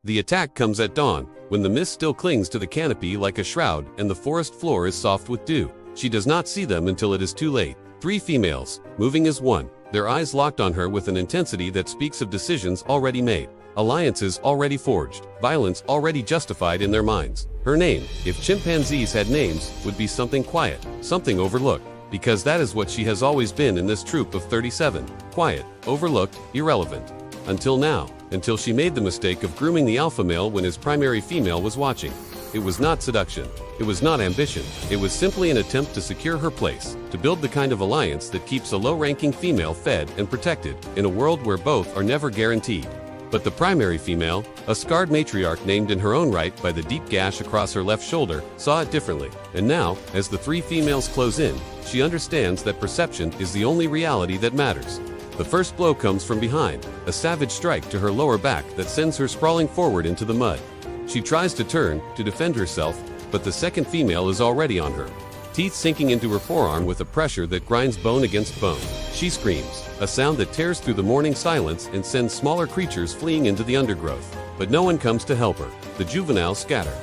The attack comes at dawn, when the mist still clings to the canopy like a shroud and the forest floor is soft with dew. She does not see them until it is too late. 3 females, moving as one, their eyes locked on her with an intensity that speaks of decisions already made, alliances already forged, violence already justified in their minds. Her name, if chimpanzees had names, would be something quiet, something overlooked, because that is what she has always been in this troop of 37. Quiet, overlooked, irrelevant. Until now, until she made the mistake of grooming the alpha male when his primary female was watching. It was not seduction. It was not ambition. It was simply an attempt to secure her place, to build the kind of alliance that keeps a low-ranking female fed and protected in a world where both are never guaranteed. But the primary female, a scarred matriarch named in her own right by the deep gash across her left shoulder, saw it differently. And now, as the 3 females close in, she understands that perception is the only reality that matters. The first blow comes from behind, a savage strike to her lower back that sends her sprawling forward into the mud. She tries to turn, to defend herself, but the second female is already on her, teeth sinking into her forearm with a pressure that grinds bone against bone. She screams, a sound that tears through the morning silence and sends smaller creatures fleeing into the undergrowth. But no one comes to help her. The juveniles scatter.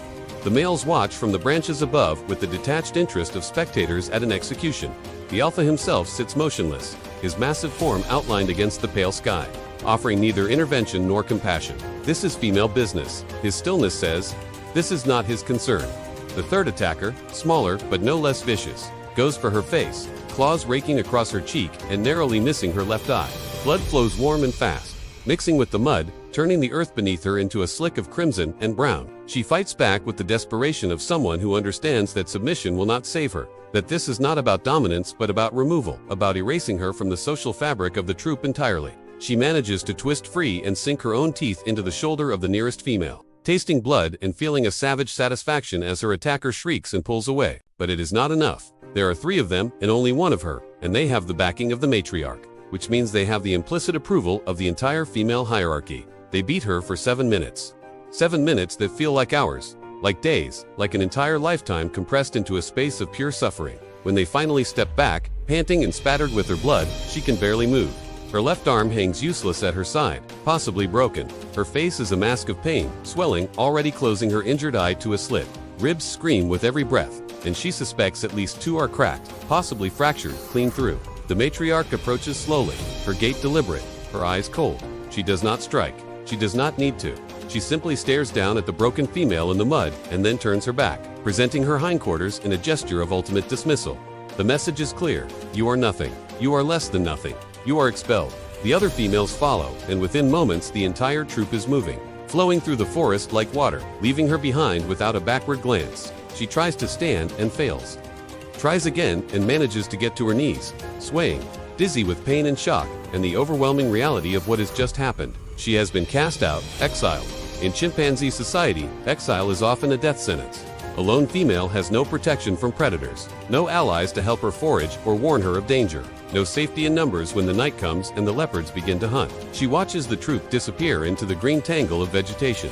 The males watch from the branches above with the detached interest of spectators at an execution. The alpha himself sits motionless, his massive form outlined against the pale sky, offering neither intervention nor compassion. This is female business, his stillness says. This is not his concern. The third attacker, smaller but no less vicious, goes for her face, claws raking across her cheek and narrowly missing her left eye. Blood flows warm and fast, mixing with the mud, turning the earth beneath her into a slick of crimson and brown. She fights back with the desperation of someone who understands that submission will not save her, that this is not about dominance but about removal, about erasing her from the social fabric of the troop entirely. She manages to twist free and sink her own teeth into the shoulder of the nearest female, tasting blood and feeling a savage satisfaction as her attacker shrieks and pulls away. But it is not enough. There are 3 of them and only one of her, and they have the backing of the matriarch, which means they have the implicit approval of the entire female hierarchy. They beat her for 7 minutes. 7 minutes that feel like hours, like days, like an entire lifetime compressed into a space of pure suffering. When they finally step back, panting and spattered with her blood, she can barely move. Her left arm hangs useless at her side, possibly broken. Her face is a mask of pain, swelling, already closing her injured eye to a slit. Ribs scream with every breath, and she suspects at least 2 are cracked, possibly fractured, clean through. The matriarch approaches slowly, her gait deliberate, her eyes cold. She does not strike. She does not need to. She simply stares down at the broken female in the mud and then turns her back, presenting her hindquarters in a gesture of ultimate dismissal. The message is clear. You are nothing. You are less than nothing. You are expelled. The other females follow, and within moments the entire troop is moving, flowing through the forest like water, leaving her behind without a backward glance. She tries to stand and fails. Tries again and manages to get to her knees, swaying, dizzy with pain and shock, and the overwhelming reality of what has just happened. She has been cast out, exiled. In chimpanzee society, exile is often a death sentence. A lone female has no protection from predators, no allies to help her forage or warn her of danger, no safety in numbers when the night comes and the leopards begin to hunt. She watches the troop disappear into the green tangle of vegetation,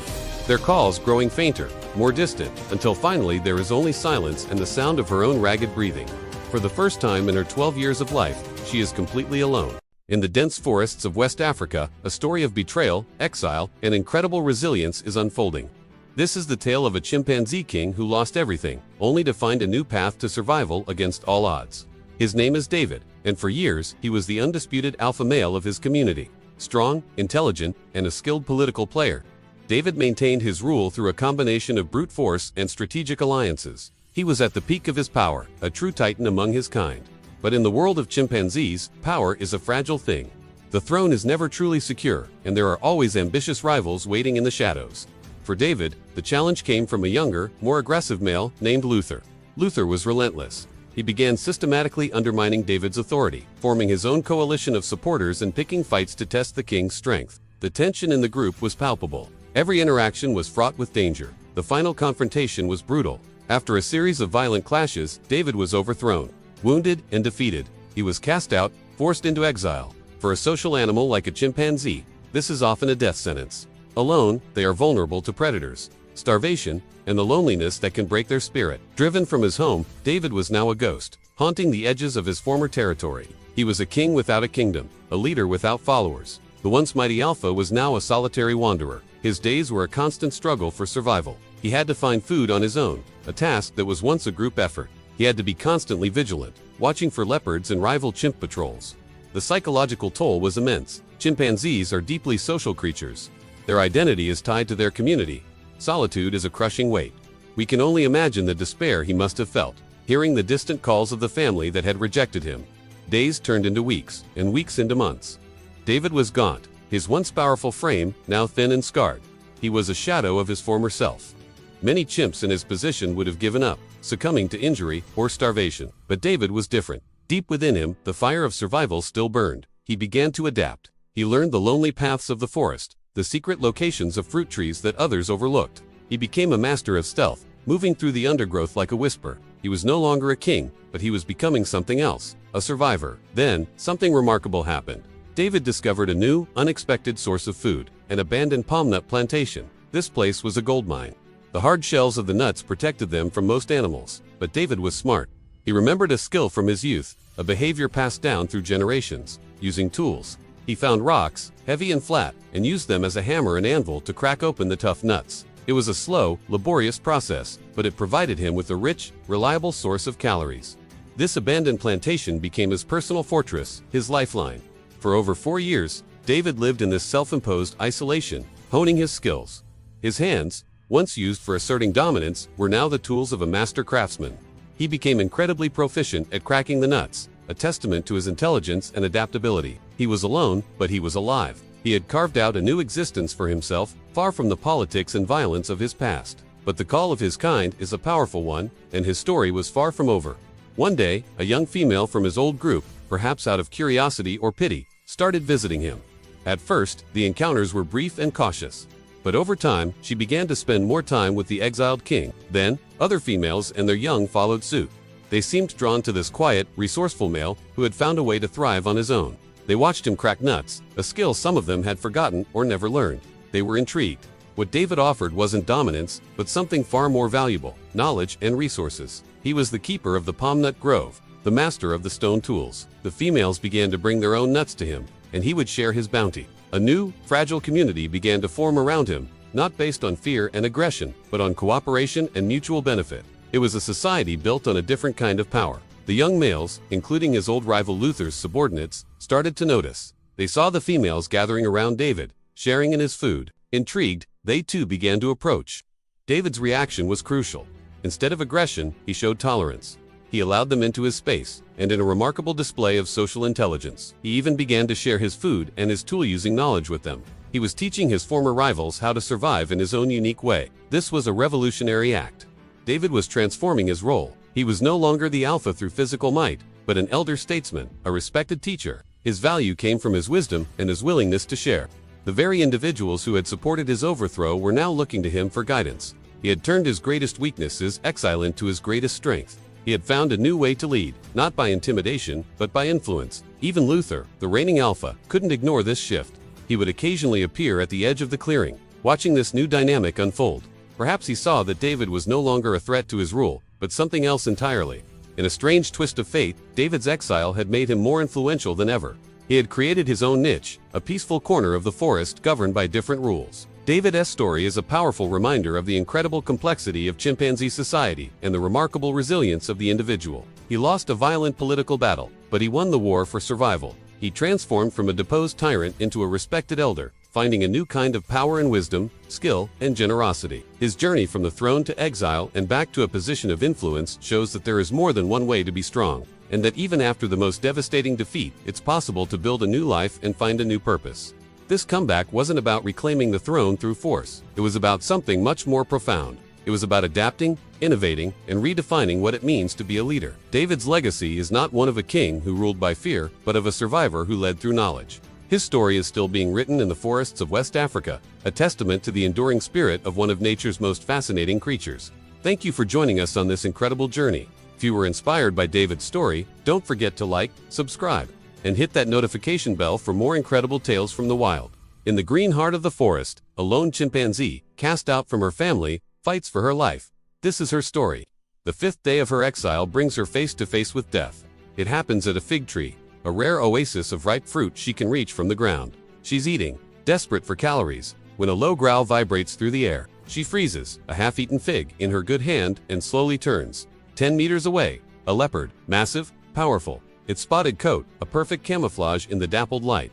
their calls growing fainter, more distant, until finally there is only silence and the sound of her own ragged breathing. For the first time in her 12 years of life, she is completely alone. In the dense forests of West Africa, a story of betrayal, exile, and incredible resilience is unfolding. This is the tale of a chimpanzee king who lost everything, only to find a new path to survival against all odds. His name is David, and for years he was the undisputed alpha male of his community. Strong, intelligent, and a skilled political player, David maintained his rule through a combination of brute force and strategic alliances. He was at the peak of his power, a true titan among his kind. But in the world of chimpanzees, power is a fragile thing. The throne is never truly secure, and there are always ambitious rivals waiting in the shadows. For David, the challenge came from a younger, more aggressive male named Luther. Luther was relentless. He began systematically undermining David's authority, forming his own coalition of supporters and picking fights to test the king's strength. The tension in the group was palpable. Every interaction was fraught with danger. The final confrontation was brutal. After a series of violent clashes, David was overthrown. Wounded and defeated, he was cast out, forced into exile. For a social animal like a chimpanzee, this is often a death sentence. Alone, they are vulnerable to predators, starvation, and the loneliness that can break their spirit. Driven from his home, David was now a ghost, haunting the edges of his former territory. He was a king without a kingdom, a leader without followers. The once mighty alpha was now a solitary wanderer, His days were a constant struggle for survival. He had to find food on his own, a task that was once a group effort. He had to be constantly vigilant, watching for leopards and rival chimp patrols. The psychological toll was immense. Chimpanzees are deeply social creatures. Their identity is tied to their community. Solitude is a crushing weight. We can only imagine the despair he must have felt, hearing the distant calls of the family that had rejected him. Days turned into weeks, and weeks into months. David was gaunt, his once powerful frame now thin and scarred. He was a shadow of his former self. Many chimps in his position would have given up, succumbing to injury or starvation. But David was different. Deep within him, the fire of survival still burned. He began to adapt. He learned the lonely paths of the forest, the secret locations of fruit trees that others overlooked. He became a master of stealth, moving through the undergrowth like a whisper. He was no longer a king, but he was becoming something else, a survivor. Then, something remarkable happened. David discovered a new, unexpected source of food, an abandoned palm nut plantation. This place was a gold mine. The hard shells of the nuts protected them from most animals, but David was smart. He remembered a skill from his youth, a behavior passed down through generations. Using tools, he found rocks, heavy and flat, and used them as a hammer and anvil to crack open the tough nuts. It was a slow, laborious process, but it provided him with a rich, reliable source of calories. This abandoned plantation became his personal fortress, his lifeline. For over 4 years, David lived in this self-imposed isolation, honing his skills. His hands, once used for asserting dominance, were now the tools of a master craftsman. He became incredibly proficient at cracking the nuts, a testament to his intelligence and adaptability. He was alone, but he was alive. He had carved out a new existence for himself, far from the politics and violence of his past. But the call of his kind is a powerful one, and his story was far from over. One day, a young female from his old group, perhaps out of curiosity or pity, started visiting him. At first, the encounters were brief and cautious. But over time, she began to spend more time with the exiled king. Then, other females and their young followed suit. They seemed drawn to this quiet, resourceful male who had found a way to thrive on his own. They watched him crack nuts, a skill some of them had forgotten or never learned. They were intrigued. What David offered wasn't dominance, but something far more valuable: knowledge and resources. He was the keeper of the palm nut grove, the master of the stone tools. The females began to bring their own nuts to him, and he would share his bounty. A new, fragile community began to form around him, not based on fear and aggression, but on cooperation and mutual benefit. It was a society built on a different kind of power. The young males, including his old rival Luther's subordinates, started to notice. They saw the females gathering around David, sharing in his food. Intrigued, they too began to approach. David's reaction was crucial. Instead of aggression, he showed tolerance. He allowed them into his space, and in a remarkable display of social intelligence, he even began to share his food and his tool-using knowledge with them. He was teaching his former rivals how to survive in his own unique way. This was a revolutionary act. David was transforming his role. He was no longer the alpha through physical might, but an elder statesman, a respected teacher. His value came from his wisdom and his willingness to share. The very individuals who had supported his overthrow were now looking to him for guidance. He had turned his greatest weakness as exile into his greatest strength. He had found a new way to lead, not by intimidation, but by influence. Even Luther, the reigning alpha, couldn't ignore this shift. He would occasionally appear at the edge of the clearing, watching this new dynamic unfold. Perhaps he saw that David was no longer a threat to his rule, but something else entirely. In a strange twist of fate, David's exile had made him more influential than ever. He had created his own niche, a peaceful corner of the forest governed by different rules. David's story is a powerful reminder of the incredible complexity of chimpanzee society and the remarkable resilience of the individual. He lost a violent political battle, but he won the war for survival. He transformed from a deposed tyrant into a respected elder, finding a new kind of power and wisdom, skill, and generosity. His journey from the throne to exile and back to a position of influence shows that there is more than one way to be strong, and that even after the most devastating defeat, it's possible to build a new life and find a new purpose. This comeback wasn't about reclaiming the throne through force. It was about something much more profound. It was about adapting, innovating, and redefining what it means to be a leader. David's legacy is not one of a king who ruled by fear, but of a survivor who led through knowledge. His story is still being written in the forests of West Africa, a testament to the enduring spirit of one of nature's most fascinating creatures. Thank you for joining us on this incredible journey. If you were inspired by David's story, don't forget to like, subscribe, and hit that notification bell for more incredible tales from the wild. In the green heart of the forest, a lone chimpanzee, cast out from her family, fights for her life. This is her story. The 5th day of her exile brings her face to face with death. It happens at a fig tree, a rare oasis of ripe fruit she can reach from the ground. She's eating, desperate for calories, when a low growl vibrates through the air. She freezes, a half-eaten fig in her good hand, and slowly turns. 10 meters away, a leopard, massive, powerful. Its spotted coat, a perfect camouflage in the dappled light.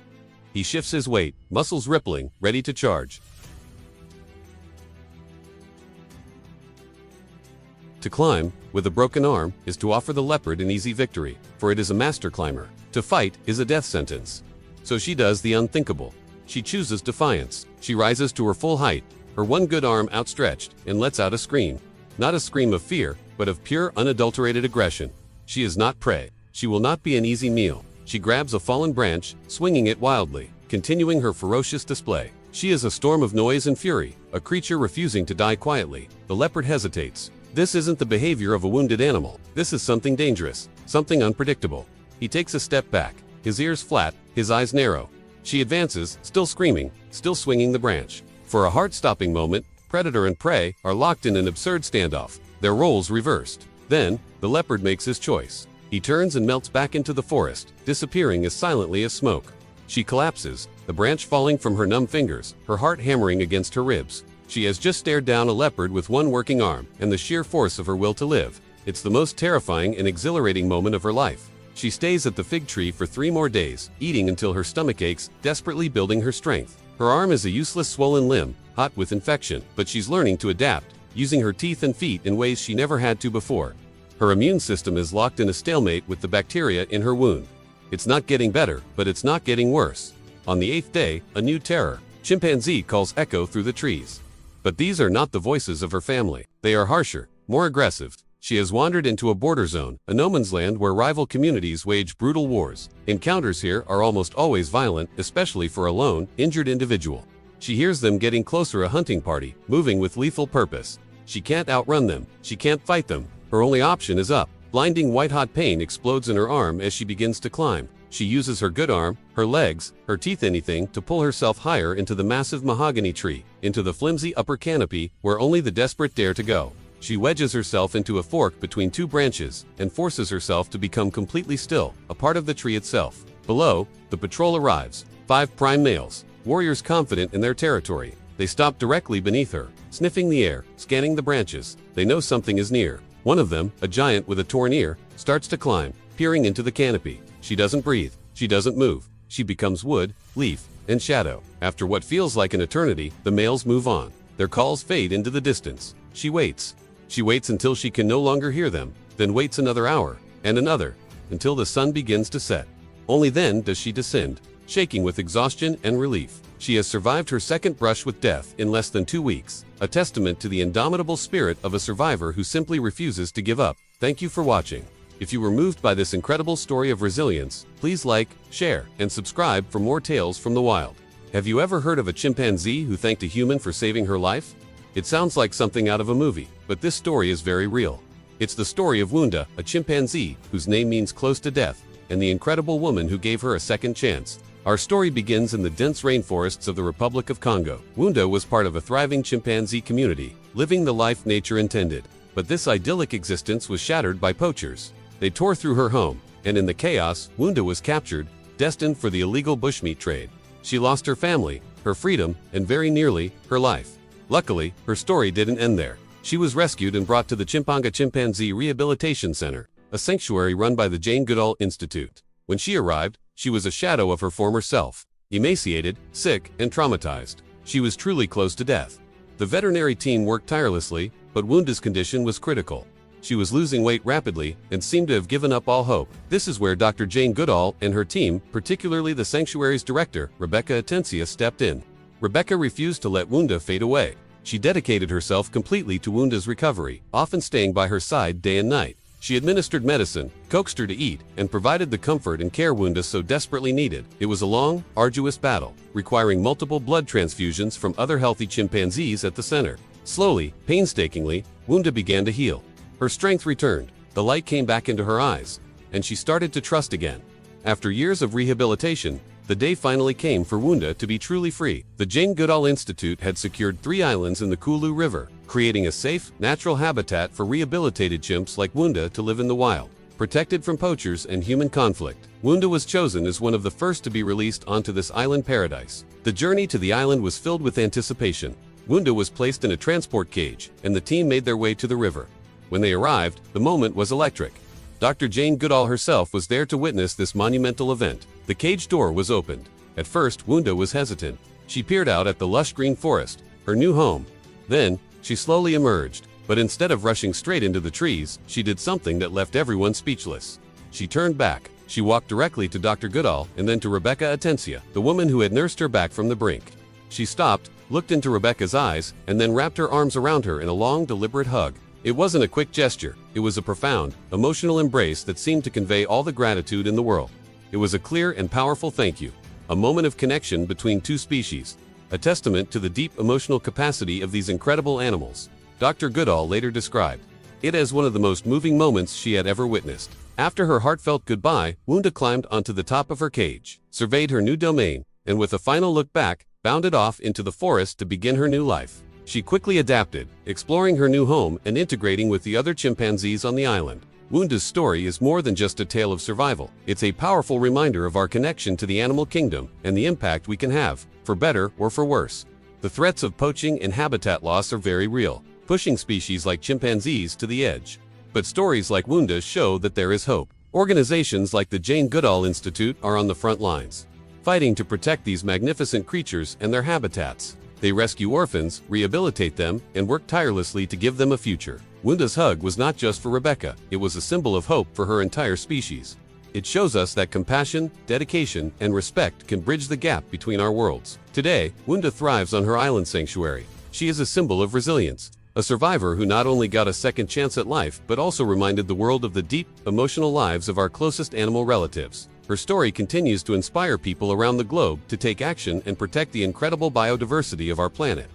He shifts his weight, muscles rippling, ready to charge. To climb, with a broken arm, is to offer the leopard an easy victory, for it is a master climber. To fight is a death sentence. So she does the unthinkable. She chooses defiance. She rises to her full height, her one good arm outstretched, and lets out a scream. Not a scream of fear, but of pure, unadulterated aggression. She is not prey. She will not be an easy meal. She grabs a fallen branch, swinging it wildly, continuing her ferocious display. She is a storm of noise and fury, a creature refusing to die quietly. The leopard hesitates. This isn't the behavior of a wounded animal. This is something dangerous, something unpredictable. He takes a step back, his ears flat, his eyes narrow. She advances, still screaming, still swinging the branch. For a heart-stopping moment, predator and prey are locked in an absurd standoff, their roles reversed. Then, the leopard makes his choice. He turns and melts back into the forest, disappearing as silently as smoke. She collapses, the branch falling from her numb fingers, her heart hammering against her ribs. She has just stared down a leopard with one working arm, and the sheer force of her will to live. It's the most terrifying and exhilarating moment of her life. She stays at the fig tree for 3 more days, eating until her stomach aches, desperately building her strength. Her arm is a useless swollen limb, hot with infection, but she's learning to adapt, using her teeth and feet in ways she never had to before. Her immune system is locked in a stalemate with the bacteria in her wound. It's not getting better, but it's not getting worse. On the 8th day, a new terror. Chimpanzee calls echo through the trees. But these are not the voices of her family. They are harsher, more aggressive. She has wandered into a border zone, a no man's land where rival communities wage brutal wars. Encounters here are almost always violent, especially for a lone, injured individual. She hears them getting closer, a hunting party, moving with lethal purpose. She can't outrun them. She can't fight them. Her only option is up. Blinding white-hot pain explodes in her arm as she begins to climb. She uses her good arm, her legs, her teeth, anything to pull herself higher into the massive mahogany tree, into the flimsy upper canopy where only the desperate dare to go. She wedges herself into a fork between 2 branches and forces herself to become completely still, a part of the tree itself. Below, the patrol arrives. 5 prime males, warriors confident in their territory. They stop directly beneath her, sniffing the air, scanning the branches. They know something is near. One of them, a giant with a torn ear, starts to climb, peering into the canopy. She doesn't breathe. She doesn't move. She becomes wood, leaf, and shadow. After what feels like an eternity, the males move on. Their calls fade into the distance. She waits. She waits until she can no longer hear them, then waits another hour, and another, until the sun begins to set. Only then does she descend, shaking with exhaustion and relief. She has survived her second brush with death in less than 2 weeks, a testament to the indomitable spirit of a survivor who simply refuses to give up. Thank you for watching. If you were moved by this incredible story of resilience, please like, share, and subscribe for more tales from the wild. Have you ever heard of a chimpanzee who thanked a human for saving her life? It sounds like something out of a movie, but this story is very real. It's the story of Wunda, a chimpanzee whose name means close to death, and the incredible woman who gave her a second chance. Our story begins in the dense rainforests of the Republic of Congo. Wunda was part of a thriving chimpanzee community, living the life nature intended. But this idyllic existence was shattered by poachers. They tore through her home, and in the chaos, Wunda was captured, destined for the illegal bushmeat trade. She lost her family, her freedom, and very nearly, her life. Luckily, her story didn't end there. She was rescued and brought to the Chimpanga Chimpanzee Rehabilitation Center, a sanctuary run by the Jane Goodall Institute. When she arrived, she was a shadow of her former self, emaciated, sick, and traumatized. She was truly close to death. The veterinary team worked tirelessly, but Wunda's condition was critical. She was losing weight rapidly and seemed to have given up all hope. This is where Dr. Jane Goodall and her team, particularly the sanctuary's director, Rebecca Atencia, stepped in. Rebecca refused to let Wunda fade away. She dedicated herself completely to Wunda's recovery, often staying by her side day and night. She administered medicine, coaxed her to eat, and provided the comfort and care Wunda so desperately needed. It was a long, arduous battle, requiring multiple blood transfusions from other healthy chimpanzees at the center. Slowly, painstakingly, Wunda began to heal. Her strength returned, the light came back into her eyes, and she started to trust again. After years of rehabilitation, the day finally came for Wunda to be truly free. The Jane Goodall Institute had secured 3 islands in the Kulu River, creating a safe, natural habitat for rehabilitated chimps like Wunda to live in the wild. protected from poachers and human conflict. Wunda was chosen as one of the first to be released onto this island paradise. The journey to the island was filled with anticipation. Wunda was placed in a transport cage, and the team made their way to the river. When they arrived, the moment was electric. Dr. Jane Goodall herself was there to witness this monumental event. The cage door was opened. At first, Wunda was hesitant. She peered out at the lush green forest, her new home. Then, she slowly emerged. But instead of rushing straight into the trees, she did something that left everyone speechless. She turned back. She walked directly to Dr. Goodall and then to Rebecca Atencia, the woman who had nursed her back from the brink. She stopped, looked into Rebecca's eyes, and then wrapped her arms around her in a long, deliberate hug. It wasn't a quick gesture. It was a profound, emotional embrace that seemed to convey all the gratitude in the world. It was a clear and powerful thank you, a moment of connection between two species, a testament to the deep emotional capacity of these incredible animals. Dr. Goodall later described it as one of the most moving moments she had ever witnessed. After her heartfelt goodbye, Wunda climbed onto the top of her cage, surveyed her new domain, and with a final look back, bounded off into the forest to begin her new life. She quickly adapted, exploring her new home and integrating with the other chimpanzees on the island. Wunda's story is more than just a tale of survival. It's a powerful reminder of our connection to the animal kingdom and the impact we can have, for better or for worse. The threats of poaching and habitat loss are very real, pushing species like chimpanzees to the edge. But stories like Wunda's show that there is hope. Organizations like the Jane Goodall Institute are on the front lines, fighting to protect these magnificent creatures and their habitats. They rescue orphans, rehabilitate them, and work tirelessly to give them a future. Wunda's hug was not just for Rebecca, it was a symbol of hope for her entire species. It shows us that compassion, dedication, and respect can bridge the gap between our worlds. Today, Wunda thrives on her island sanctuary. She is a symbol of resilience, a survivor who not only got a second chance at life but also reminded the world of the deep, emotional lives of our closest animal relatives. Her story continues to inspire people around the globe to take action and protect the incredible biodiversity of our planet.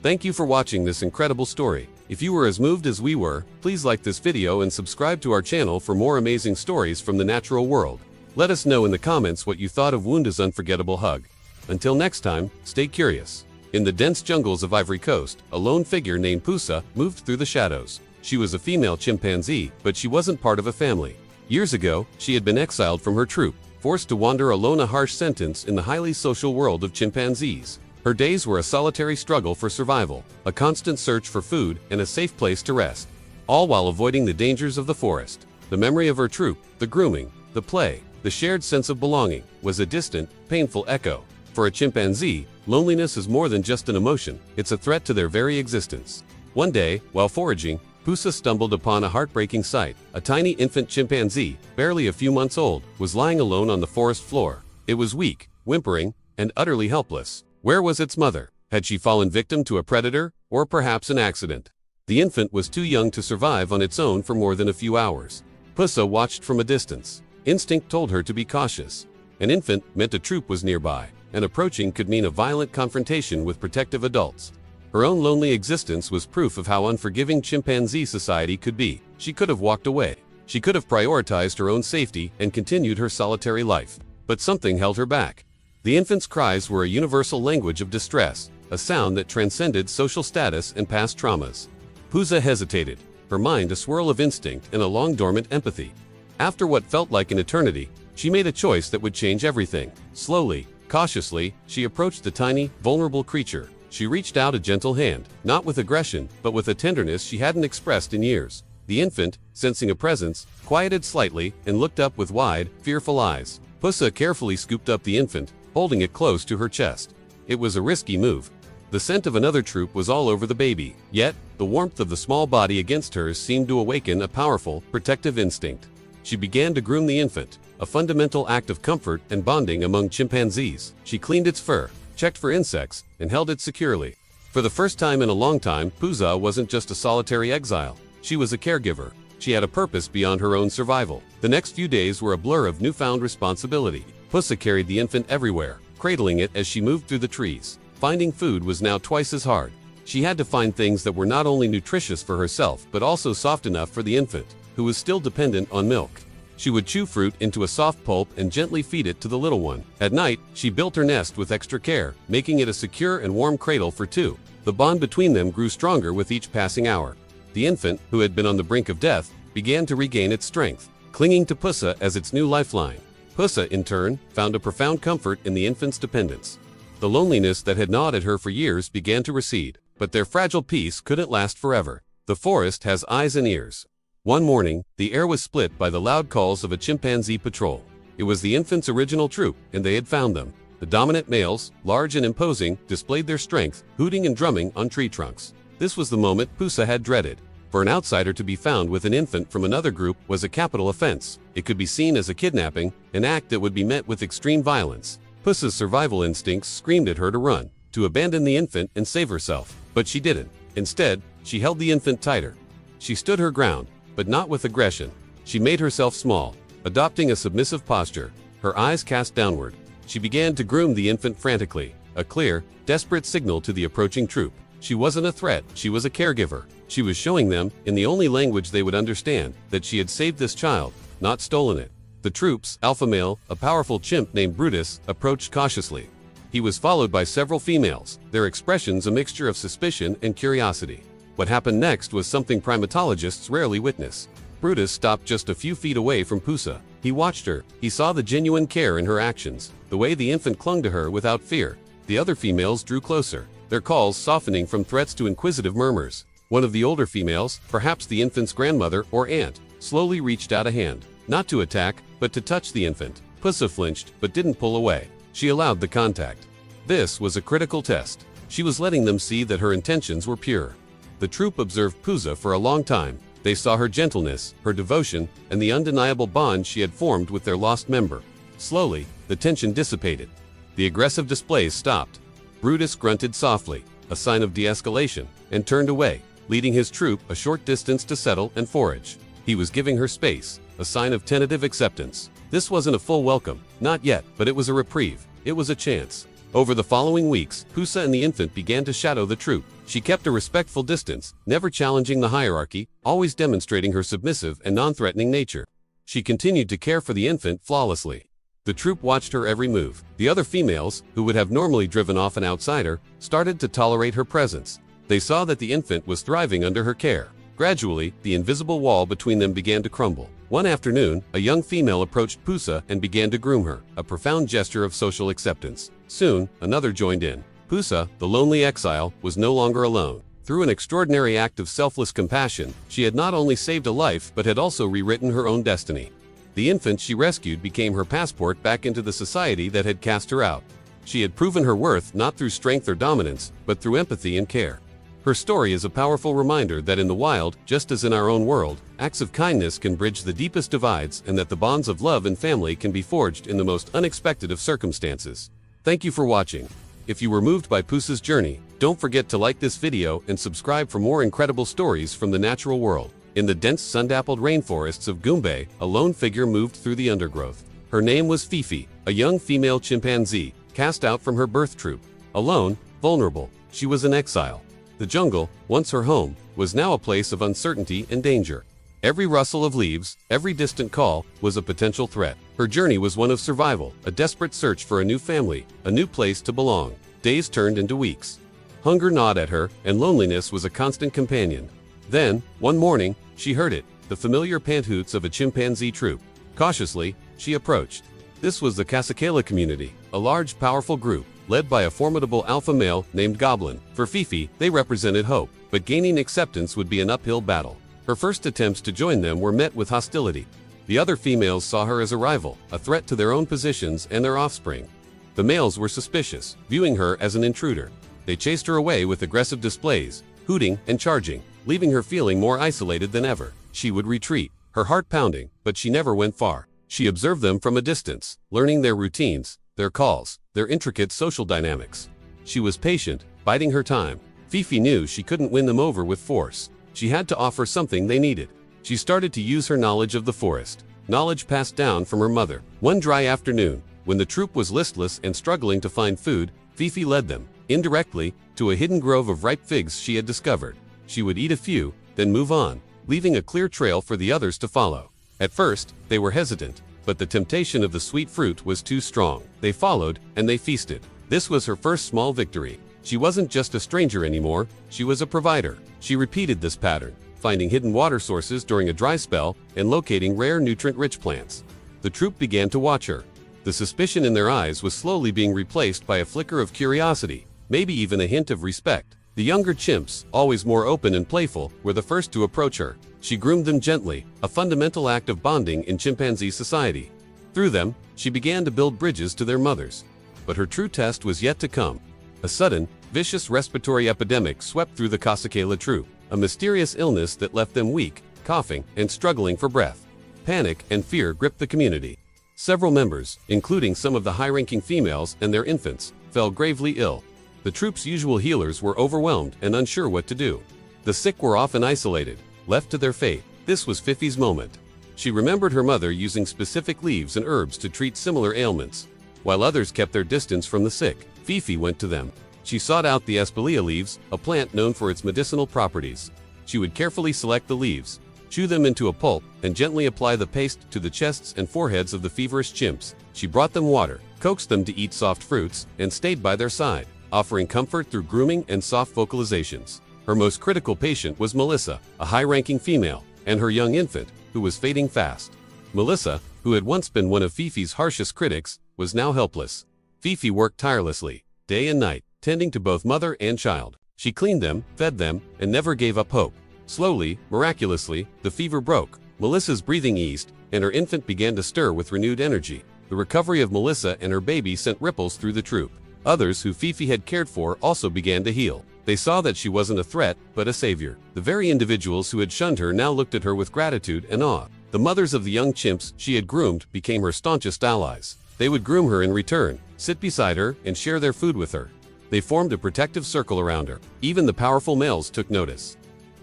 Thank you for watching this incredible story. If you were as moved as we were, please like this video and subscribe to our channel for more amazing stories from the natural world. Let us know in the comments what you thought of Wunda's unforgettable hug. Until next time, stay curious. In the dense jungles of Ivory Coast, a lone figure named Pusa moved through the shadows. She was a female chimpanzee, but she wasn't part of a family. Years ago, she had been exiled from her troop, forced to wander alone, a harsh sentence in the highly social world of chimpanzees. Her days were a solitary struggle for survival, a constant search for food and a safe place to rest, all while avoiding the dangers of the forest. The memory of her troop, the grooming, the play, the shared sense of belonging, was a distant, painful echo. For a chimpanzee, loneliness is more than just an emotion, it's a threat to their very existence. One day, while foraging, Pusa stumbled upon a heartbreaking sight. A tiny infant chimpanzee, barely a few months old, was lying alone on the forest floor. It was weak, whimpering, and utterly helpless. Where was its mother? Had she fallen victim to a predator, or perhaps an accident? The infant was too young to survive on its own for more than a few hours. Pusa watched from a distance. Instinct told her to be cautious. An infant meant a troop was nearby, and approaching could mean a violent confrontation with protective adults. Her own lonely existence was proof of how unforgiving chimpanzee society could be. She could have walked away. She could have prioritized her own safety and continued her solitary life. But something held her back. The infant's cries were a universal language of distress, a sound that transcended social status and past traumas. Pusa hesitated, her mind a swirl of instinct and a long-dormant empathy. After what felt like an eternity, she made a choice that would change everything. Slowly, cautiously, she approached the tiny, vulnerable creature. She reached out a gentle hand, not with aggression, but with a tenderness she hadn't expressed in years. The infant, sensing a presence, quieted slightly and looked up with wide, fearful eyes. Pusa carefully scooped up the infant, holding it close to her chest. It was a risky move. The scent of another troop was all over the baby, yet, the warmth of the small body against hers seemed to awaken a powerful, protective instinct. She began to groom the infant, a fundamental act of comfort and bonding among chimpanzees. She cleaned its fur, checked for insects, and held it securely. For the first time in a long time, Pusa wasn't just a solitary exile. She was a caregiver. She had a purpose beyond her own survival. The next few days were a blur of newfound responsibility. Pusa carried the infant everywhere, cradling it as she moved through the trees. Finding food was now twice as hard. She had to find things that were not only nutritious for herself but also soft enough for the infant, who was still dependent on milk. She would chew fruit into a soft pulp and gently feed it to the little one. At night, she built her nest with extra care, making it a secure and warm cradle for two. The bond between them grew stronger with each passing hour. The infant, who had been on the brink of death, began to regain its strength. clinging to Pussa as its new lifeline. Pussa, in turn, found a profound comfort in the infant's dependence. The loneliness that had gnawed at her for years began to recede, but their fragile peace couldn't last forever. The forest has eyes and ears. One morning, the air was split by the loud calls of a chimpanzee patrol. It was the infant's original troop, and they had found them. The dominant males, large and imposing, displayed their strength, hooting and drumming on tree trunks. This was the moment Pussa had dreaded. For an outsider to be found with an infant from another group was a capital offense. It could be seen as a kidnapping, an act that would be met with extreme violence. Pussa's survival instincts screamed at her to run, to abandon the infant and save herself. But she didn't. Instead, she held the infant tighter. She stood her ground, but not with aggression. She made herself small, adopting a submissive posture, her eyes cast downward. She began to groom the infant frantically, a clear, desperate signal to the approaching troop. She wasn't a threat, she was a caregiver. She was showing them, in the only language they would understand, that she had saved this child, not stolen it. The troop's alpha male, a powerful chimp named Brutus, approached cautiously. He was followed by several females, their expressions a mixture of suspicion and curiosity. What happened next was something primatologists rarely witness. Brutus stopped just a few feet away from Pussa. He watched her. He saw the genuine care in her actions, the way the infant clung to her without fear. The other females drew closer, their calls softening from threats to inquisitive murmurs. One of the older females, perhaps the infant's grandmother or aunt, slowly reached out a hand, not to attack, but to touch the infant. Pussa flinched, but didn't pull away. She allowed the contact. This was a critical test. She was letting them see that her intentions were pure. The troop observed Pussa for a long time. They saw her gentleness, her devotion, and the undeniable bond she had formed with their lost member. Slowly, the tension dissipated. The aggressive displays stopped. Brutus grunted softly, a sign of de-escalation, and turned away, leading his troop a short distance to settle and forage. He was giving her space, a sign of tentative acceptance. This wasn't a full welcome, not yet, but it was a reprieve. It was a chance. Over the following weeks, Pussa and the infant began to shadow the troop. She kept a respectful distance, never challenging the hierarchy, always demonstrating her submissive and non-threatening nature. She continued to care for the infant flawlessly. The troop watched her every move. The other females, who would have normally driven off an outsider, started to tolerate her presence. They saw that the infant was thriving under her care. Gradually, the invisible wall between them began to crumble. One afternoon, a young female approached Pussa and began to groom her, a profound gesture of social acceptance. Soon, another joined in. Pussa, the lonely exile, was no longer alone. Through an extraordinary act of selfless compassion, she had not only saved a life but had also rewritten her own destiny. The infant she rescued became her passport back into the society that had cast her out. She had proven her worth not through strength or dominance, but through empathy and care. Her story is a powerful reminder that in the wild, just as in our own world, acts of kindness can bridge the deepest divides and that the bonds of love and family can be forged in the most unexpected of circumstances. Thank you for watching. If you were moved by Pussa's journey, don't forget to like this video and subscribe for more incredible stories from the natural world. In the dense sun-dappled rainforests of Gombe, a lone figure moved through the undergrowth. Her name was Fifi, a young female chimpanzee, cast out from her birth troop. Alone, vulnerable, she was an exile. The jungle, once her home, was now a place of uncertainty and danger. Every rustle of leaves, every distant call, was a potential threat. Her journey was one of survival, a desperate search for a new family, a new place to belong. Days turned into weeks. Hunger gnawed at her, and loneliness was a constant companion. Then, one morning, she heard it, the familiar pant-hoots of a chimpanzee troop. Cautiously, she approached. This was the Kasakela community, a large, powerful group, led by a formidable alpha male named Goblin. For Fifi, they represented hope, but gaining acceptance would be an uphill battle. Her first attempts to join them were met with hostility. The other females saw her as a rival, a threat to their own positions and their offspring. The males were suspicious, viewing her as an intruder. They chased her away with aggressive displays, hooting and charging, leaving her feeling more isolated than ever. She would retreat, her heart pounding, but she never went far. She observed them from a distance, learning their routines, their calls, their intricate social dynamics. She was patient, biding her time. Fifi knew she couldn't win them over with force. She had to offer something they needed. She started to use her knowledge of the forest, knowledge passed down from her mother. One dry afternoon, when the troop was listless and struggling to find food, Fifi led them, indirectly, to a hidden grove of ripe figs she had discovered. She would eat a few, then move on, leaving a clear trail for the others to follow. At first, they were hesitant, but the temptation of the sweet fruit was too strong. They followed, and they feasted. This was her first small victory. She wasn't just a stranger anymore, she was a provider. She repeated this pattern. finding hidden water sources during a dry spell, and locating rare nutrient-rich plants. The troop began to watch her. The suspicion in their eyes was slowly being replaced by a flicker of curiosity, maybe even a hint of respect. The younger chimps, always more open and playful, were the first to approach her. She groomed them gently, a fundamental act of bonding in chimpanzee society. Through them, she began to build bridges to their mothers. But her true test was yet to come. A sudden, vicious respiratory epidemic swept through the Kasakela troop, a mysterious illness that left them weak, coughing, and struggling for breath. Panic and fear gripped the community. Several members, including some of the high-ranking females and their infants, fell gravely ill. The troop's usual healers were overwhelmed and unsure what to do. The sick were often isolated, left to their fate. This was Fifi's moment. She remembered her mother using specific leaves and herbs to treat similar ailments. While others kept their distance from the sick, Fifi went to them. She sought out the espalier leaves, a plant known for its medicinal properties. She would carefully select the leaves, chew them into a pulp, and gently apply the paste to the chests and foreheads of the feverish chimps. She brought them water, coaxed them to eat soft fruits, and stayed by their side, offering comfort through grooming and soft vocalizations. Her most critical patient was Melissa, a high-ranking female, and her young infant, who was fading fast. Melissa, who had once been one of Fifi's harshest critics, was now helpless. Fifi worked tirelessly, day and night, tending to both mother and child. She cleaned them, fed them, and never gave up hope. Slowly, miraculously, the fever broke. Melissa's breathing eased, and her infant began to stir with renewed energy. The recovery of Melissa and her baby sent ripples through the troop. Others who Fifi had cared for also began to heal. They saw that she wasn't a threat, but a savior. The very individuals who had shunned her now looked at her with gratitude and awe. The mothers of the young chimps she had groomed became her staunchest allies. They would groom her in return, sit beside her, and share their food with her. They formed a protective circle around her. Even the powerful males took notice.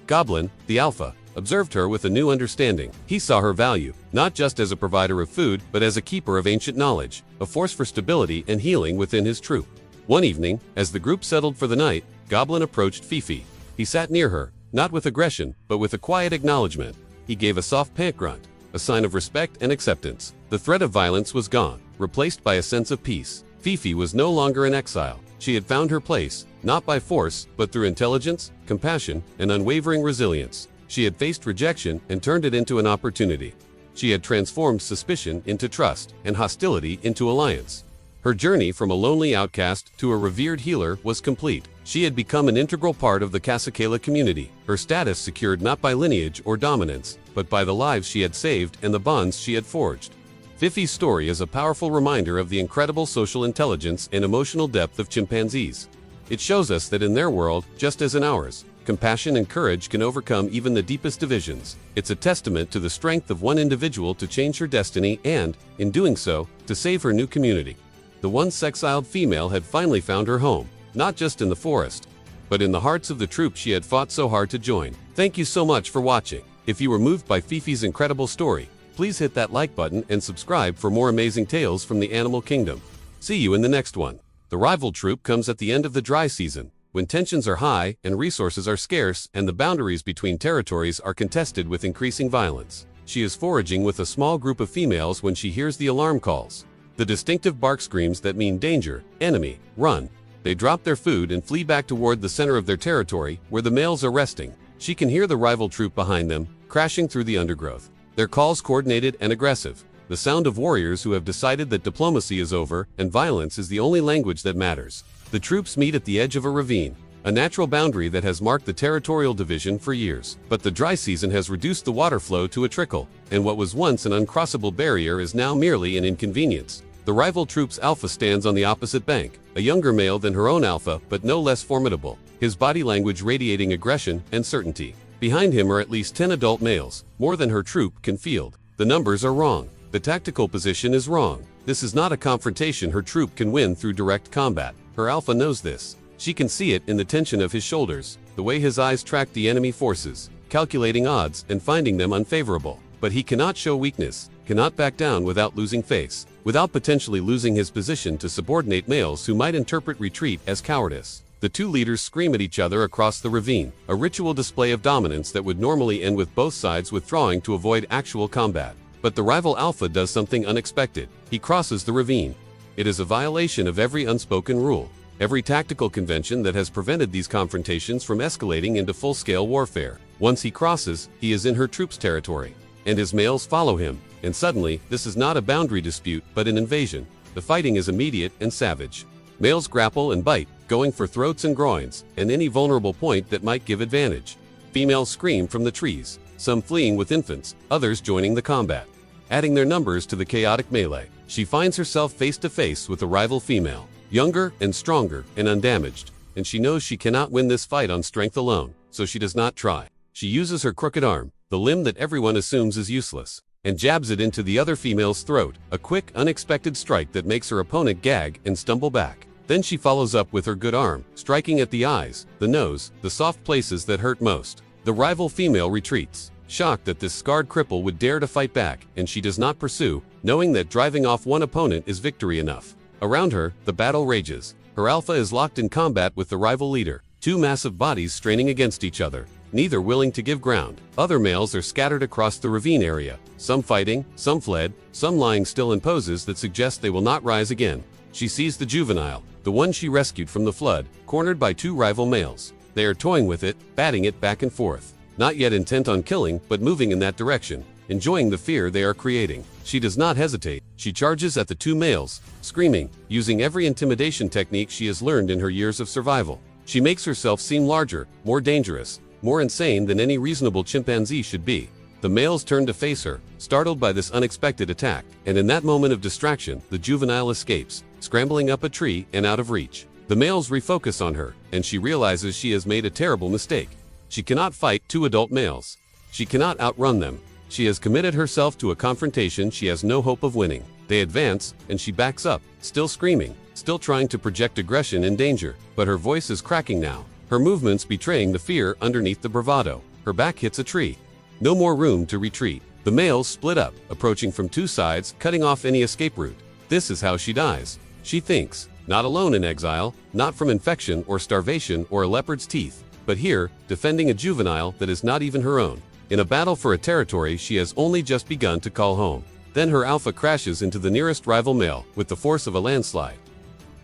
Goblin, the alpha, observed her with a new understanding. He saw her value, not just as a provider of food, but as a keeper of ancient knowledge, a force for stability and healing within his troop. One evening, as the group settled for the night, Goblin approached Fifi. He sat near her, not with aggression, but with a quiet acknowledgement. He gave a soft pant grunt, a sign of respect and acceptance. The threat of violence was gone, replaced by a sense of peace. Fifi was no longer in exile. She had found her place, not by force, but through intelligence, compassion, and unwavering resilience. She had faced rejection and turned it into an opportunity. She had transformed suspicion into trust and hostility into alliance. Her journey from a lonely outcast to a revered healer was complete. She had become an integral part of the Kasakela community, her status secured not by lineage or dominance, but by the lives she had saved and the bonds she had forged. Fifi's story is a powerful reminder of the incredible social intelligence and emotional depth of chimpanzees. It shows us that in their world, just as in ours, compassion and courage can overcome even the deepest divisions. It's a testament to the strength of one individual to change her destiny and, in doing so, to save her new community. The once exiled female had finally found her home, not just in the forest, but in the hearts of the troop she had fought so hard to join. Thank you so much for watching. If you were moved by Fifi's incredible story, please hit that like button and subscribe for more amazing tales from the animal kingdom. See you in the next one. The rival troop comes at the end of the dry season, when tensions are high and resources are scarce and the boundaries between territories are contested with increasing violence. She is foraging with a small group of females when she hears the alarm calls. The distinctive bark screams that mean danger, enemy, run. They drop their food and flee back toward the center of their territory, where the males are resting. She can hear the rival troop behind them, crashing through the undergrowth. Their calls coordinated and aggressive, the sound of warriors who have decided that diplomacy is over and violence is the only language that matters. The troops meet at the edge of a ravine, a natural boundary that has marked the Territorial division for years. But the dry season has reduced the water flow to a trickle, and what was once an uncrossable barrier is now merely an inconvenience. The rival troop's alpha stands on the opposite bank, a younger male than her own alpha but no less formidable, his body language radiating aggression and certainty. Behind him are at least 10 adult males, more than her troop can field. The numbers are wrong. The tactical position is wrong. This is not a confrontation her troop can win through direct combat. Her alpha knows this. She can see it in the tension of his shoulders, the way his eyes track the enemy forces, calculating odds and finding them unfavorable. But he cannot show weakness, cannot back down without losing face, without potentially losing his position to subordinate males who might interpret retreat as cowardice. The two leaders scream at each other across the ravine, a ritual display of dominance that would normally end with both sides withdrawing to avoid actual combat. But the rival alpha does something unexpected. He crosses the ravine. It is a violation of every unspoken rule. every tactical convention that has prevented these confrontations from escalating into full-scale warfare. Once he crosses, he is in her troop's territory, and his males follow him, and suddenly, this is not a boundary dispute but an invasion. The fighting is immediate and savage. Males grapple and bite, going for throats and groins, and any vulnerable point that might give advantage. Females scream from the trees, some fleeing with infants, others joining the combat. Adding their numbers to the chaotic melee, she finds herself face to face with a rival female, younger and stronger and undamaged, and she knows she cannot win this fight on strength alone, so she does not try. She uses her crooked arm, the limb that everyone assumes is useless, and jabs it into the other female's throat, a quick, unexpected strike that makes her opponent gag and stumble back. Then she follows up with her good arm, striking at the eyes, the nose, the soft places that hurt most. The rival female retreats, shocked that this scarred cripple would dare to fight back, and she does not pursue, knowing that driving off one opponent is victory enough. Around her, the battle rages. Her alpha is locked in combat with the rival leader, two massive bodies straining against each other, neither willing to give ground. Other males are scattered across the ravine area, some fighting, some fled, some lying still in poses that suggest they will not rise again. She sees the juvenile, the one she rescued from the flood, cornered by two rival males. They are toying with it, batting it back and forth, not yet intent on killing, but moving in that direction, enjoying the fear they are creating. She does not hesitate. She charges at the two males, screaming, using every intimidation technique she has learned in her years of survival. She makes herself seem larger, more dangerous, more insane than any reasonable chimpanzee should be. The males turn to face her, startled by this unexpected attack, and in that moment of distraction, the juvenile escapes, scrambling up a tree and out of reach. The males refocus on her, and she realizes she has made a terrible mistake. She cannot fight two adult males. She cannot outrun them. She has committed herself to a confrontation she has no hope of winning. They advance, and she backs up, still screaming, still trying to project aggression and danger, but her voice is cracking now, her movements betraying the fear underneath the bravado. Her back hits a tree. No more room to retreat. The males split up, approaching from two sides, cutting off any escape route. This is how she dies. She thinks, not alone in exile, not from infection or starvation or a leopard's teeth, but here, defending a juvenile that is not even her own, in a battle for a territory she has only just begun to call home. Then her alpha crashes into the nearest rival male with the force of a landslide,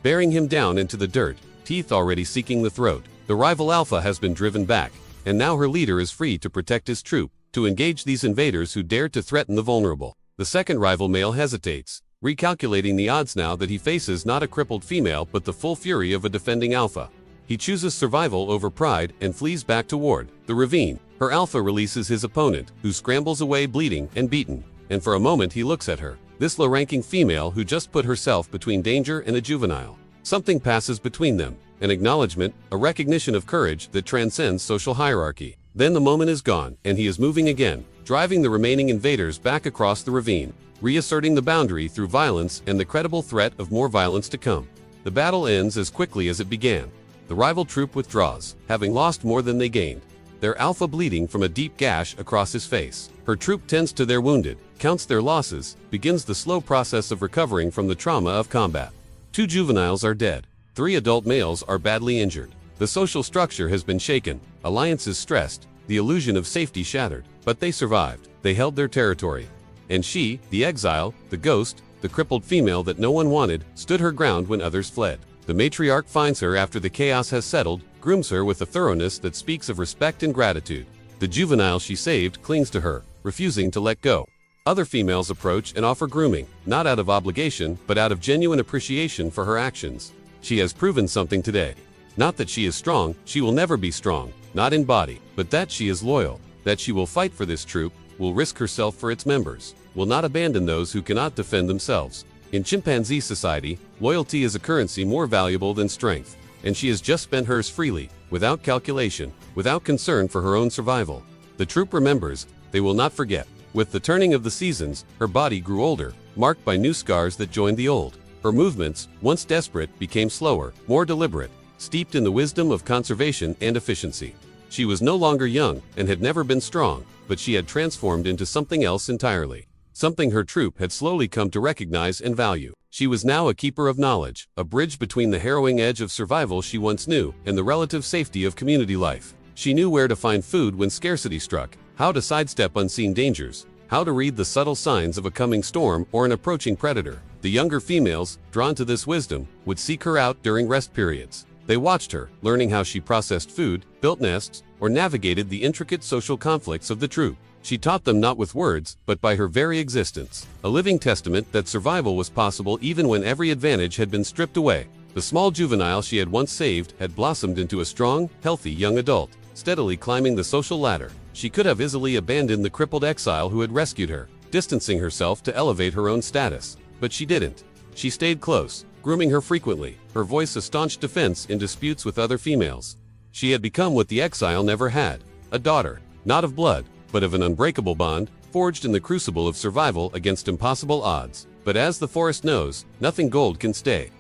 bearing him down into the dirt, teeth already seeking the throat. The rival alpha has been driven back, and now her leader is free to protect his troop, to engage these invaders who dare to threaten the vulnerable. The second rival male hesitates, recalculating the odds now that he faces not a crippled female but the full fury of a defending alpha. He chooses survival over pride and flees back toward the ravine. Her alpha releases his opponent, who scrambles away bleeding and beaten, and for a moment he looks at her, this low-ranking female who just put herself between danger and a juvenile. Something passes between them, an acknowledgement, a recognition of courage that transcends social hierarchy. Then the moment is gone, and he is moving again, driving the remaining invaders back across the ravine, reasserting the boundary through violence and the credible threat of more violence to come. The battle ends as quickly as it began. The rival troop withdraws, having lost more than they gained, their alpha bleeding from a deep gash across his face. Her troop tends to their wounded, counts their losses, begins the slow process of recovering from the trauma of combat. 2 juveniles are dead. 3 adult males are badly injured. The social structure has been shaken, alliances stressed, the illusion of safety shattered. But they survived. They held their territory. And she, the exile, the ghost, the crippled female that no one wanted, stood her ground when others fled. The matriarch finds her after the chaos has settled, grooms her with a thoroughness that speaks of respect and gratitude. The juvenile she saved clings to her, refusing to let go. Other females approach and offer grooming, not out of obligation, but out of genuine appreciation for her actions. She has proven something today. Not that she is strong, she will never be strong, not in body, but that she is loyal, that she will fight for this troop, will risk herself for its members, will not abandon those who cannot defend themselves. In chimpanzee society, loyalty is a currency more valuable than strength, and she has just spent hers freely, without calculation, without concern for her own survival. The troop remembers, they will not forget. With the turning of the seasons, her body grew older, marked by new scars that joined the old. Her movements, once desperate, became slower, more deliberate, steeped in the wisdom of conservation and efficiency. She was no longer young and had never been strong, but she had transformed into something else entirely. Something her troop had slowly come to recognize and value. She was now a keeper of knowledge, a bridge between the harrowing edge of survival she once knew and the relative safety of community life. She knew where to find food when scarcity struck, how to sidestep unseen dangers, how to read the subtle signs of a coming storm or an approaching predator. The younger females, drawn to this wisdom, would seek her out during rest periods. They watched her, learning how she processed food, built nests, or navigated the intricate social conflicts of the troop. She taught them not with words, but by her very existence, a living testament that survival was possible even when every advantage had been stripped away. The small juvenile she had once saved had blossomed into a strong, healthy young adult, steadily climbing the social ladder. She could have easily abandoned the crippled exile who had rescued her, distancing herself to elevate her own status. But she didn't. She stayed close, grooming her frequently, her voice a staunch defense in disputes with other females. She had become what the exile never had, a daughter, not of blood, but of an unbreakable bond, forged in the crucible of survival against impossible odds. But as the forest knows, nothing gold can stay.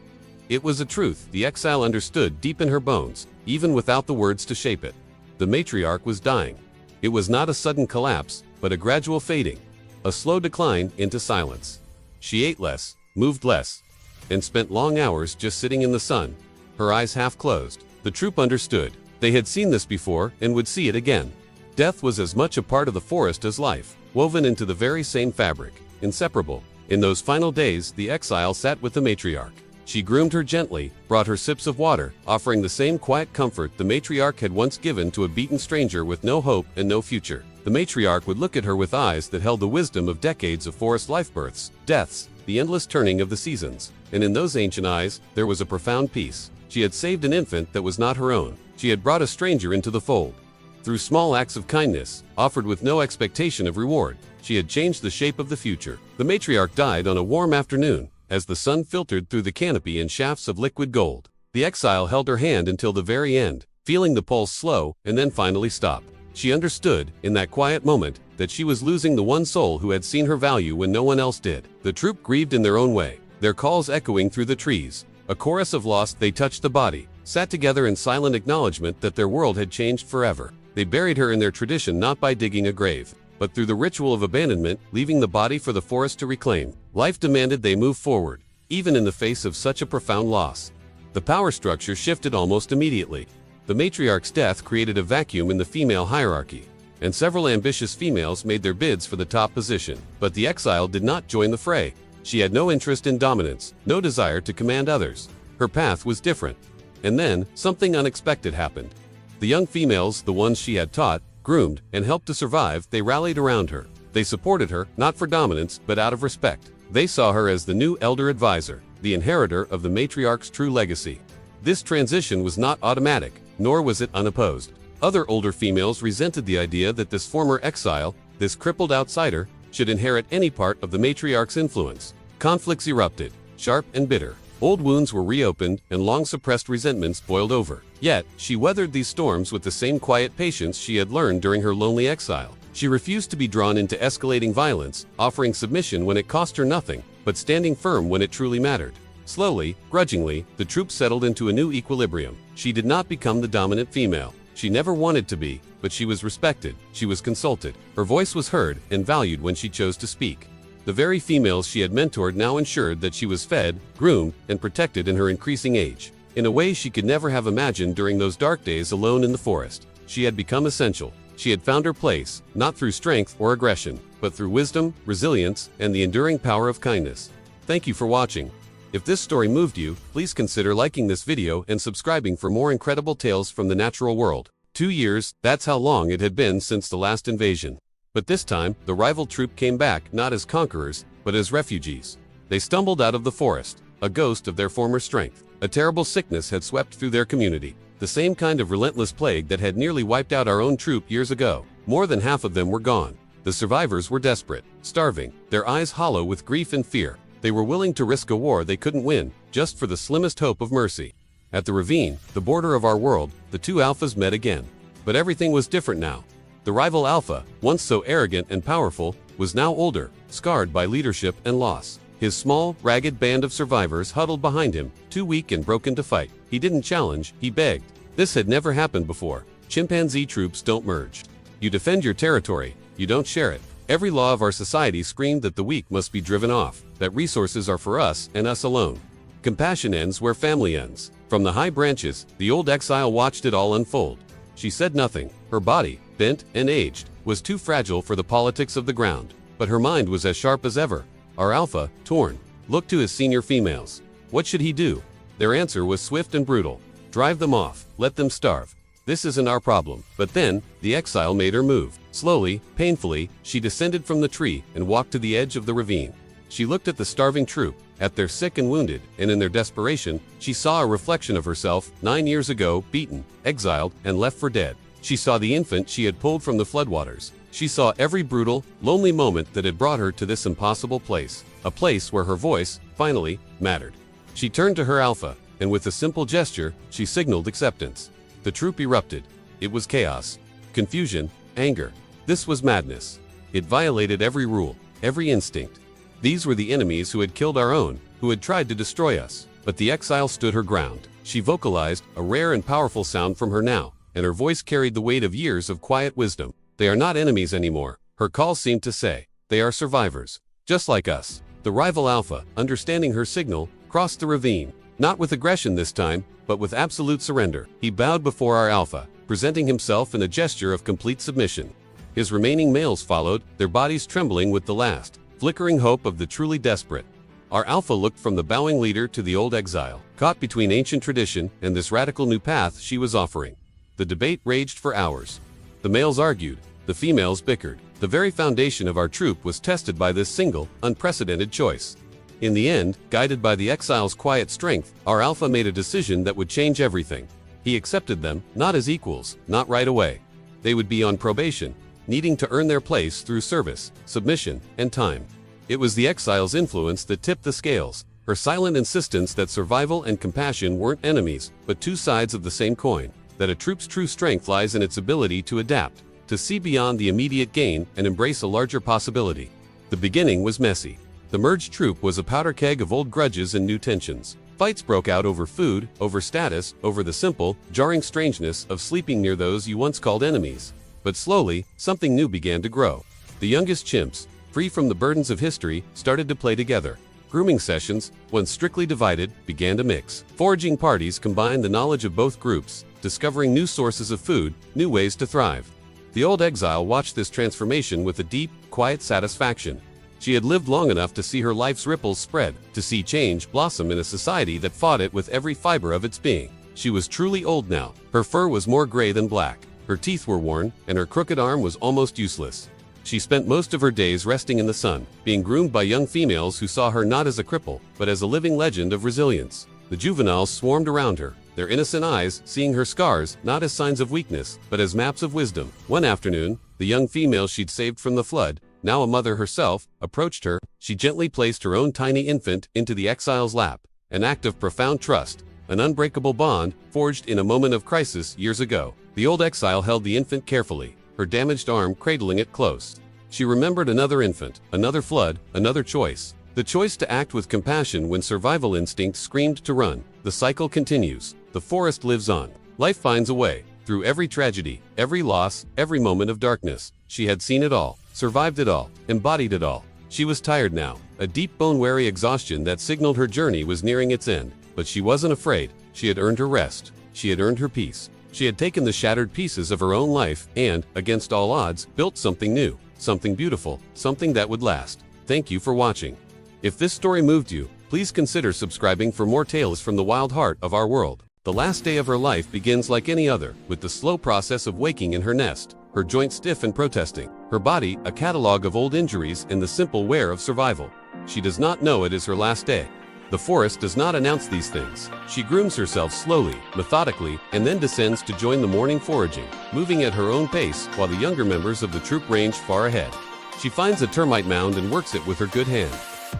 It was a truth the exile understood deep in her bones, even without the words to shape it. The matriarch was dying. It was not a sudden collapse, but a gradual fading, a slow decline into silence. She ate less, moved less, and spent long hours just sitting in the sun, her eyes half closed. The troop understood. They had seen this before and would see it again. Death was as much a part of the forest as life, woven into the very same fabric, inseparable. In those final days, the exile sat with the matriarch. She groomed her gently, brought her sips of water, offering the same quiet comfort the matriarch had once given to a beaten stranger with no hope and no future. The matriarch would look at her with eyes that held the wisdom of decades of forest life births, deaths, the endless turning of the seasons. And in those ancient eyes, there was a profound peace. She had saved an infant that was not her own. She had brought a stranger into the fold. Through small acts of kindness, offered with no expectation of reward, she had changed the shape of the future. The matriarch died on a warm afternoon, as the sun filtered through the canopy in shafts of liquid gold. The exile held her hand until the very end, feeling the pulse slow and then finally stop. She understood, in that quiet moment, that she was losing the one soul who had seen her value when no one else did. The troop grieved in their own way, their calls echoing through the trees. A chorus of loss. They touched the body, sat together in silent acknowledgement that their world had changed forever. They buried her in their tradition not by digging a grave, but through the ritual of abandonment, leaving the body for the forest to reclaim. Life demanded they move forward, even in the face of such a profound loss. The power structure shifted almost immediately. The matriarch's death created a vacuum in the female hierarchy, and several ambitious females made their bids for the top position. But the exile did not join the fray. She had no interest in dominance, no desire to command others. Her path was different. And then, something unexpected happened. The young females, the ones she had taught, groomed, and helped to survive, they rallied around her. They supported her, not for dominance, but out of respect. They saw her as the new elder advisor, the inheritor of the matriarch's true legacy. This transition was not automatic, nor was it unopposed. Other older females resented the idea that this former exile, this crippled outsider, should inherit any part of the matriarch's influence. Conflicts erupted, sharp and bitter. Old wounds were reopened and long-suppressed resentments boiled over. Yet, she weathered these storms with the same quiet patience she had learned during her lonely exile. She refused to be drawn into escalating violence, offering submission when it cost her nothing, but standing firm when it truly mattered. Slowly, grudgingly, the troop settled into a new equilibrium. She did not become the dominant female. She never wanted to be, but she was respected, she was consulted. Her voice was heard and valued when she chose to speak. The very females she had mentored now ensured that she was fed, groomed, and protected in her increasing age. In a way she could never have imagined during those dark days alone in the forest. She had become essential. She had found her place, not through strength or aggression, but through wisdom, resilience, and the enduring power of kindness. Thank you for watching. If this story moved you, please consider liking this video and subscribing for more incredible tales from the natural world. 2 years, that's how long it had been since the last invasion. But this time, the rival troop came back not as conquerors, but as refugees. They stumbled out of the forest, a ghost of their former strength. A terrible sickness had swept through their community, the same kind of relentless plague that had nearly wiped out our own troop years ago. More than half of them were gone. The survivors were desperate, starving, their eyes hollow with grief and fear. They were willing to risk a war they couldn't win, just for the slimmest hope of mercy. At the ravine, the border of our world, the two alphas met again. But everything was different now. The rival alpha, once so arrogant and powerful, was now older, scarred by leadership and loss. His small, ragged band of survivors huddled behind him, too weak and broken to fight. He didn't challenge, he begged. This had never happened before. Chimpanzee troops don't merge. You defend your territory, you don't share it. Every law of our society screamed that the weak must be driven off, that resources are for us and us alone. Compassion ends where family ends. From the high branches, the old exile watched it all unfold. She said nothing. Her body, bent and aged, was too fragile for the politics of the ground. but her mind was as sharp as ever. Our alpha, Torn, looked to his senior females. What should he do? Their answer was swift and brutal. Drive them off, let them starve. This isn't our problem. But then, the Exile made her move. Slowly, painfully, she descended from the tree and walked to the edge of the ravine. She looked at the starving troop, at their sick and wounded, and in their desperation, she saw a reflection of herself 9 years ago, beaten, exiled, and left for dead. She saw the infant she had pulled from the floodwaters. She saw every brutal, lonely moment that had brought her to this impossible place. A place where her voice, finally, mattered. She turned to her alpha, and with a simple gesture, she signaled acceptance. The troop erupted. It was chaos, confusion, anger. This was madness. It violated every rule, every instinct. These were the enemies who had killed our own, who had tried to destroy us. But the Exile stood her ground. She vocalized, a rare and powerful sound from her now, and her voice carried the weight of years of quiet wisdom. They are not enemies anymore, her call seemed to say. They are survivors, just like us. The rival Alpha, understanding her signal, crossed the ravine. Not with aggression this time, but with absolute surrender. He bowed before our Alpha, presenting himself in a gesture of complete submission. His remaining males followed, their bodies trembling with the last, flickering hope of the truly desperate. Our Alpha looked from the bowing leader to the old Exile, caught between ancient tradition and this radical new path she was offering. The debate raged for hours. The males argued, the females bickered. The very foundation of our troop was tested by this single, unprecedented choice. In the end, guided by the Exile's quiet strength, our Alpha made a decision that would change everything. He accepted them, not as equals, not right away. They would be on probation, needing to earn their place through service, submission, and time. It was the Exile's influence that tipped the scales, her silent insistence that survival and compassion weren't enemies, but two sides of the same coin, that a troop's true strength lies in its ability to adapt, to see beyond the immediate gain and embrace a larger possibility. The beginning was messy. The merged troop was a powder keg of old grudges and new tensions. Fights broke out over food, over status, over the simple, jarring strangeness of sleeping near those you once called enemies. But slowly, something new began to grow. The youngest chimps, free from the burdens of history, started to play together. Grooming sessions, once strictly divided, began to mix. Foraging parties combined the knowledge of both groups, discovering new sources of food, new ways to thrive. The old Exile watched this transformation with a deep, quiet satisfaction. She had lived long enough to see her life's ripples spread, to see change blossom in a society that fought it with every fiber of its being. She was truly old now. Her fur was more gray than black. Her teeth were worn, and her crooked arm was almost useless. She spent most of her days resting in the sun, being groomed by young females who saw her not as a cripple, but as a living legend of resilience. The juveniles swarmed around her, their innocent eyes seeing her scars not as signs of weakness, but as maps of wisdom. One afternoon, the young female she'd saved from the flood, now a mother herself, approached her. She gently placed her own tiny infant into the Exile's lap, an act of profound trust, an unbreakable bond forged in a moment of crisis years ago. The old Exile held the infant carefully, her damaged arm cradling it close. She remembered another infant, another flood, another choice. The choice to act with compassion when survival instinct screamed to run. The cycle continues. The forest lives on. Life finds a way. Through every tragedy, every loss, every moment of darkness, she had seen it all, survived it all, embodied it all. She was tired now, a deep bone-weary exhaustion that signaled her journey was nearing its end. But she wasn't afraid. She had earned her rest. She had earned her peace. She had taken the shattered pieces of her own life and, against all odds, built something new, something beautiful, something that would last. Thank you for watching. If this story moved you, please consider subscribing for more tales from the wild heart of our world. The last day of her life begins like any other, with the slow process of waking in her nest, her joints stiff and protesting, her body a catalog of old injuries and the simple wear of survival. She does not know it is her last day. The forest does not announce these things. She grooms herself slowly, methodically, and then descends to join the morning foraging, moving at her own pace while the younger members of the troop range far ahead. She finds a termite mound and works it with her good hand.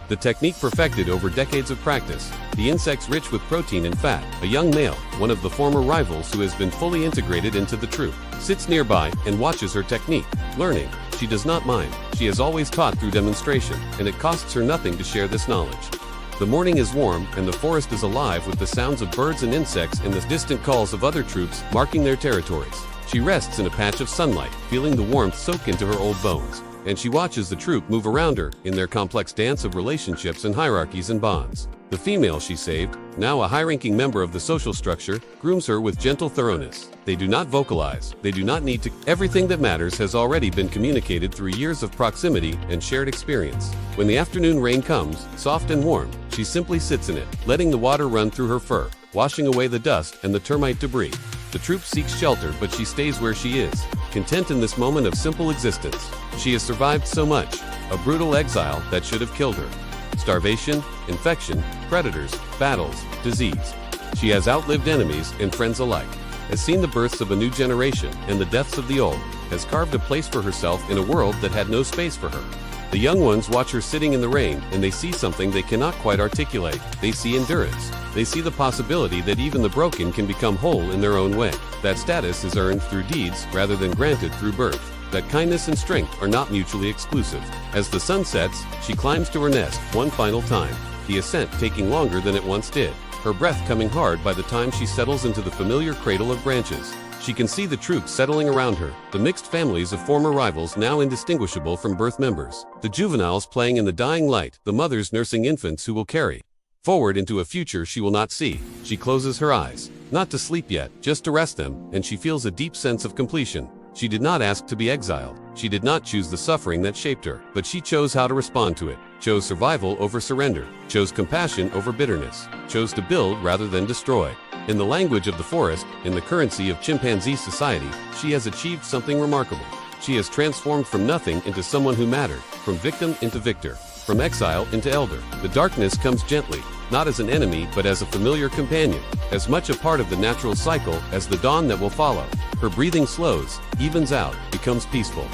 The technique perfected over decades of practice, the insects rich with protein and fat. A young male, one of the former rivals who has been fully integrated into the troop, sits nearby and watches her technique, learning. She does not mind. She has always taught through demonstration, and it costs her nothing to share this knowledge. The morning is warm, and the forest is alive with the sounds of birds and insects and the distant calls of other troops marking their territories. She rests in a patch of sunlight, feeling the warmth soak into her old bones, and she watches the troop move around her in their complex dance of relationships and hierarchies and bonds. The female she saved, now a high-ranking member of the social structure, grooms her with gentle thoroughness. They do not vocalize, they do not need to. Everything that matters has already been communicated through years of proximity and shared experience. When the afternoon rain comes, soft and warm, she simply sits in it, letting the water run through her fur, washing away the dust and the termite debris. The troop seeks shelter, but she stays where she is, content in this moment of simple existence. She has survived so much, a brutal exile that should have killed her. Starvation, infection, predators, battles, disease. She has outlived enemies and friends alike, has seen the births of a new generation and the deaths of the old, has carved a place for herself in a world that had no space for her. The young ones watch her sitting in the rain, and they see something they cannot quite articulate. They see endurance. They see the possibility that even the broken can become whole in their own way. That status is earned through deeds rather than granted through birth. That kindness and strength are not mutually exclusive. As the sun sets, she climbs to her nest one final time, the ascent taking longer than it once did, her breath coming hard by the time she settles into the familiar cradle of branches. She can see the troops settling around her, the mixed families of former rivals now indistinguishable from birth members, the juveniles playing in the dying light, the mothers nursing infants who will carry forward into a future she will not see. She closes her eyes, not to sleep yet, just to rest them, and she feels a deep sense of completion. She did not ask to be exiled. She did not choose the suffering that shaped her, but she chose how to respond to it, chose survival over surrender, chose compassion over bitterness, chose to build rather than destroy. In the language of the forest, in the currency of chimpanzee society, she has achieved something remarkable. She has transformed from nothing into someone who mattered, from victim into victor, from exile into elder. The darkness comes gently, not as an enemy but as a familiar companion, as much a part of the natural cycle as the dawn that will follow. Her breathing slows, evens out, becomes peaceful.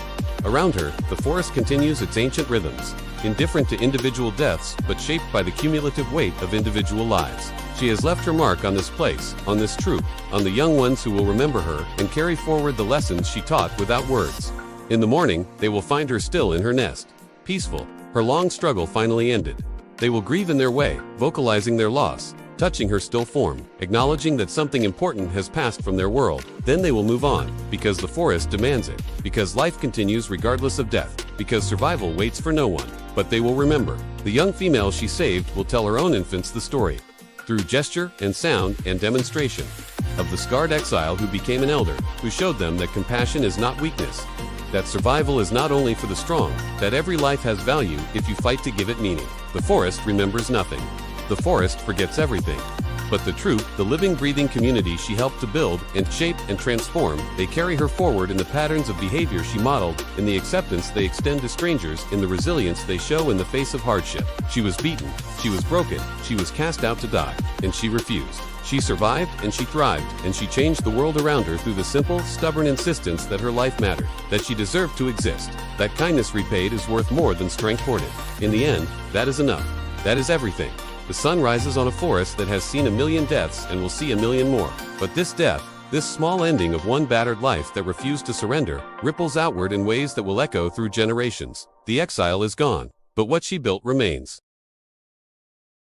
Around her, the forest continues its ancient rhythms, indifferent to individual deaths but shaped by the cumulative weight of individual lives. She has left her mark on this place, on this troop, on the young ones who will remember her and carry forward the lessons she taught without words. In the morning, they will find her still in her nest, peaceful, her long struggle finally ended. They will grieve in their way, vocalizing their loss, touching her still form, acknowledging that something important has passed from their world. Then they will move on, because the forest demands it, because life continues regardless of death, because survival waits for no one. But they will remember. The young female she saved will tell her own infants the story, through gesture and sound and demonstration, of the scarred exile who became an elder, who showed them that compassion is not weakness, that survival is not only for the strong, that every life has value if you fight to give it meaning. The forest remembers nothing. The forest forgets everything. But the troop, the living, breathing community she helped to build and shape and transform, they carry her forward in the patterns of behavior she modeled, in the acceptance they extend to strangers, in the resilience they show in the face of hardship. She was beaten, she was broken, she was cast out to die, and she refused. She survived and she thrived, and she changed the world around her through the simple, stubborn insistence that her life mattered, that she deserved to exist. That kindness repaid is worth more than strength hoarded. In the end, that is enough. That is everything. The sun rises on a forest that has seen 1,000,000 deaths and will see 1,000,000 more. But this death, this small ending of one battered life that refused to surrender, ripples outward in ways that will echo through generations. The exile is gone, but what she built remains.